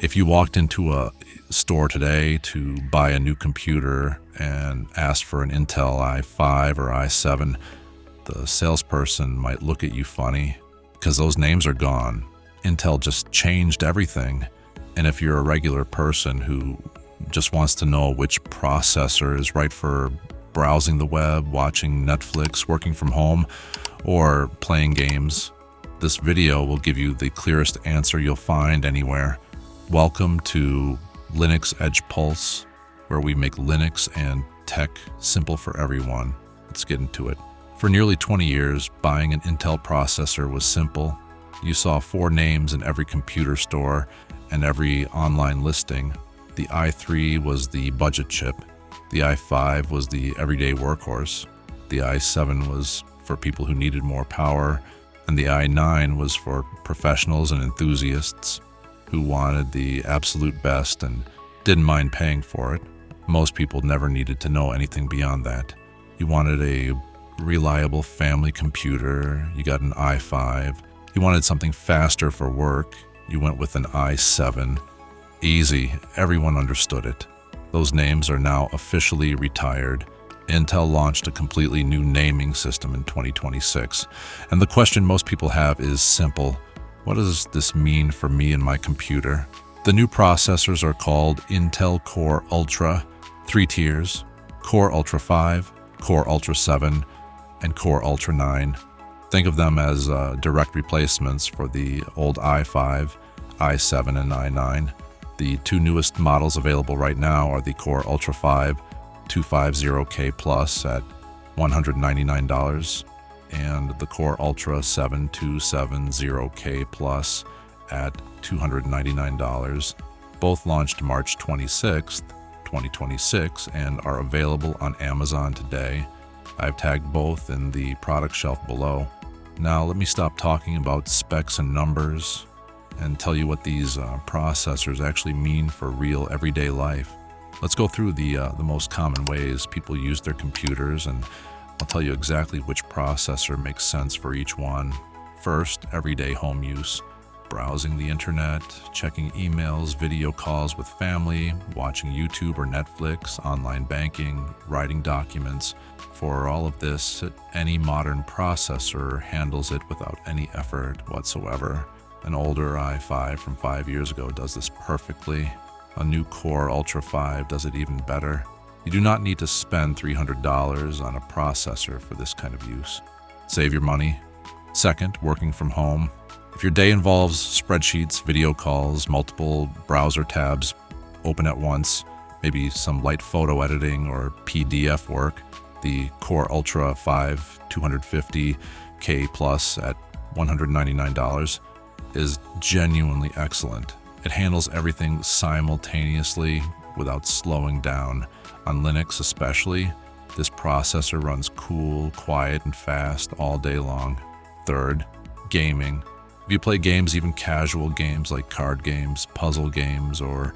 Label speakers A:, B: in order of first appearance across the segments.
A: If you walked into a store today to buy a new computer and asked for an Intel i5 or i7, the salesperson might look at you funny because those names are gone. Intel just changed everything. And if you're a regular person who just wants to know which processor is right for browsing the web, watching Netflix, working from home, or playing games, this video will give you the clearest answer you'll find anywhere. Welcome to LinuxEdgepulse, where we make Linux and tech simple for everyone. Let's get into it. For nearly 20 years, buying an Intel processor was simple. You saw 4 names in every computer store and every online listing. The i3 was the budget chip. The i5 was the everyday workhorse. The i7 was for people who needed more power. And the i9 was for professionals and enthusiasts who wanted the absolute best and didn't mind paying for it. Most people never needed to know anything beyond that. You wanted a reliable family computer, you got an i5. You wanted something faster for work, you went with an i7. Easy, everyone understood it. Those names are now officially retired. Intel launched a completely new naming system in 2026. And the question most people have is simple. What does this mean for me and my computer? The new processors are called Intel Core Ultra, 3 tiers, Core Ultra 5, Core Ultra 7, and Core Ultra 9. Think of them as direct replacements for the old i5, i7, and i9. The 2 newest models available right now are the Core Ultra 5 250K Plus at $199 and the Core Ultra 7270K Plus at $299. Both launched March 26th, 2026 and are available on Amazon today. I've tagged both in the product shelf below. Now let me stop talking about specs and numbers and tell you what these processors actually mean for real everyday life. Let's go through the most common ways people use their computers, and I'll tell you exactly which processor makes sense for each one. First, everyday home use. Browsing the internet, checking emails, video calls with family, watching YouTube or Netflix, online banking, writing documents. For all of this, any modern processor handles it without any effort whatsoever. An older i5 from 5 years ago does this perfectly. A new Core Ultra 5 does it even better. You do not need to spend $300 on a processor for this kind of use. Save your money. Second, working from home. If your day involves spreadsheets, video calls, multiple browser tabs open at once, maybe some light photo editing or PDF work, the Core Ultra 5 250K Plus at $199 is genuinely excellent. It handles everything simultaneously without slowing down. On Linux especially, this processor runs cool, quiet, and fast all day long. Third, gaming. If you play games, even casual games like card games, puzzle games, or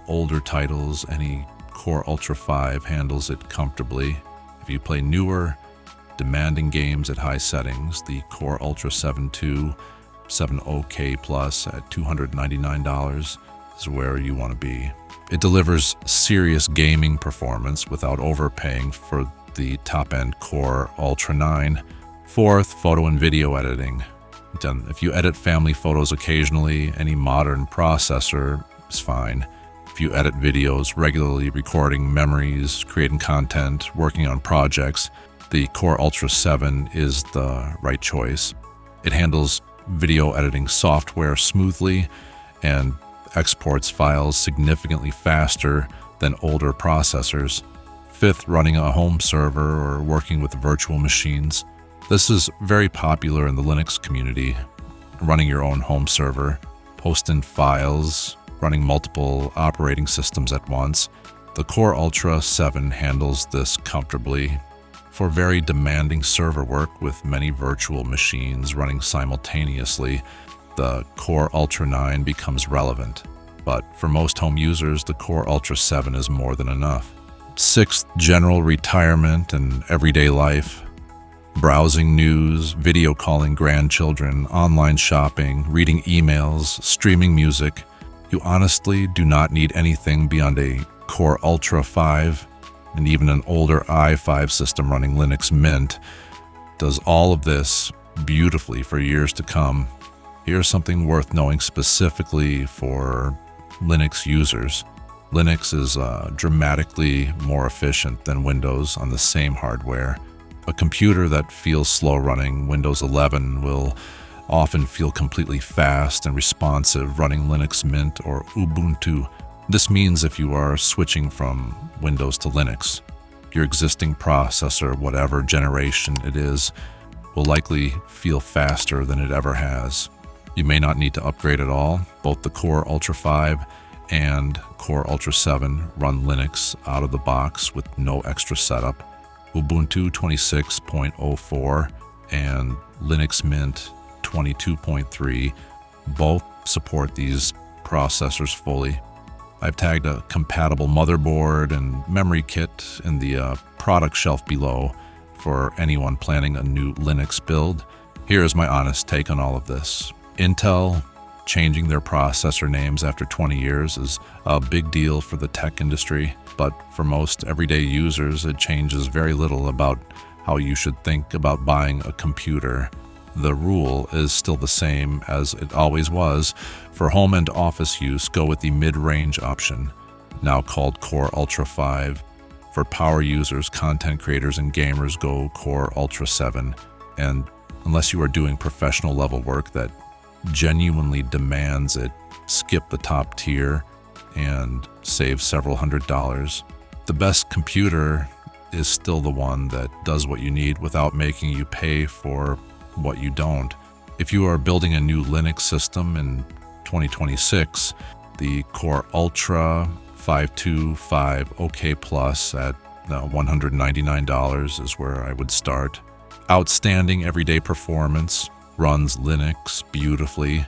A: older titles, any Core Ultra 5 handles it comfortably. If you play newer, demanding games at high settings, the Core Ultra 7270K Plus at $299 is where you want to be. It delivers serious gaming performance without overpaying for the top-end Core Ultra 9. Fourth, photo and video editing. If you edit family photos occasionally, any modern processor is fine. If you edit videos, regularly recording memories, creating content, working on projects, the Core Ultra 7 is the right choice. It handles video editing software smoothly and exports files significantly faster than older processors. Fifth, running a home server or working with virtual machines. This is very popular in the Linux community. Running your own home server, posting files, running multiple operating systems at once. The Core Ultra 7 handles this comfortably. For very demanding server work with many virtual machines running simultaneously, the Core Ultra 9 becomes relevant. But for most home users, the Core Ultra 7 is more than enough. Sixth, general retirement and everyday life. Browsing news, video calling grandchildren, online shopping, reading emails, streaming music. You honestly do not need anything beyond a Core Ultra 5, and even an older i5 system running Linux Mint does all of this beautifully for years to come. Here's something worth knowing specifically for Linux users. Linux is dramatically more efficient than Windows on the same hardware. A computer that feels slow running Windows 11 will often feel completely fast and responsive running Linux Mint or Ubuntu. This means if you are switching from Windows to Linux, your existing processor, whatever generation it is, will likely feel faster than it ever has. You may not need to upgrade at all. Both the Core Ultra 5 and Core Ultra 7 run Linux out of the box with no extra setup. Ubuntu 26.04 and Linux Mint 22.3 both support these processors fully. I've tagged a compatible motherboard and memory kit in the product shelf below for anyone planning a new Linux build. Here is my honest take on all of this. Intel changing their processor names after 20 years is a big deal for the tech industry, but for most everyday users, it changes very little about how you should think about buying a computer. The rule is still the same as it always was. For home and office use, go with the mid-range option, now called Core Ultra 5. For power users, content creators, and gamers, go Core Ultra 7. And unless you are doing professional level work that genuinely demands it, skip the top tier and save several $100s. The best computer is still the one that does what you need without making you pay for what you don't. If you are building a new Linux system in 2026, the Core Ultra 525 OK Plus at $199 is where I would start. Outstanding everyday performance, runs Linux beautifully,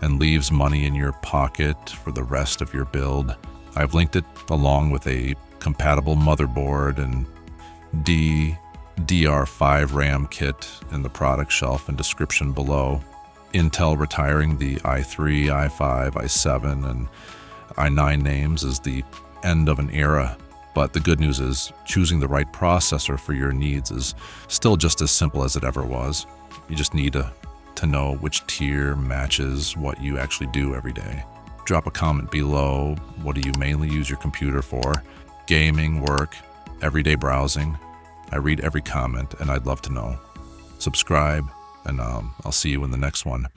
A: and leaves money in your pocket for the rest of your build. I've linked it along with a compatible motherboard and DR5 RAM kit in the product shelf and description below. Intel retiring the i3, i5, i7, and i9 names is the end of an era, but the good news is choosing the right processor for your needs is still just as simple as it ever was. You just need to know which tier matches what you actually do every day. Drop a comment below. What do you mainly use your computer for? Gaming, work, everyday browsing? I read every comment and I'd love to know. Subscribe, and I'll see you in the next one.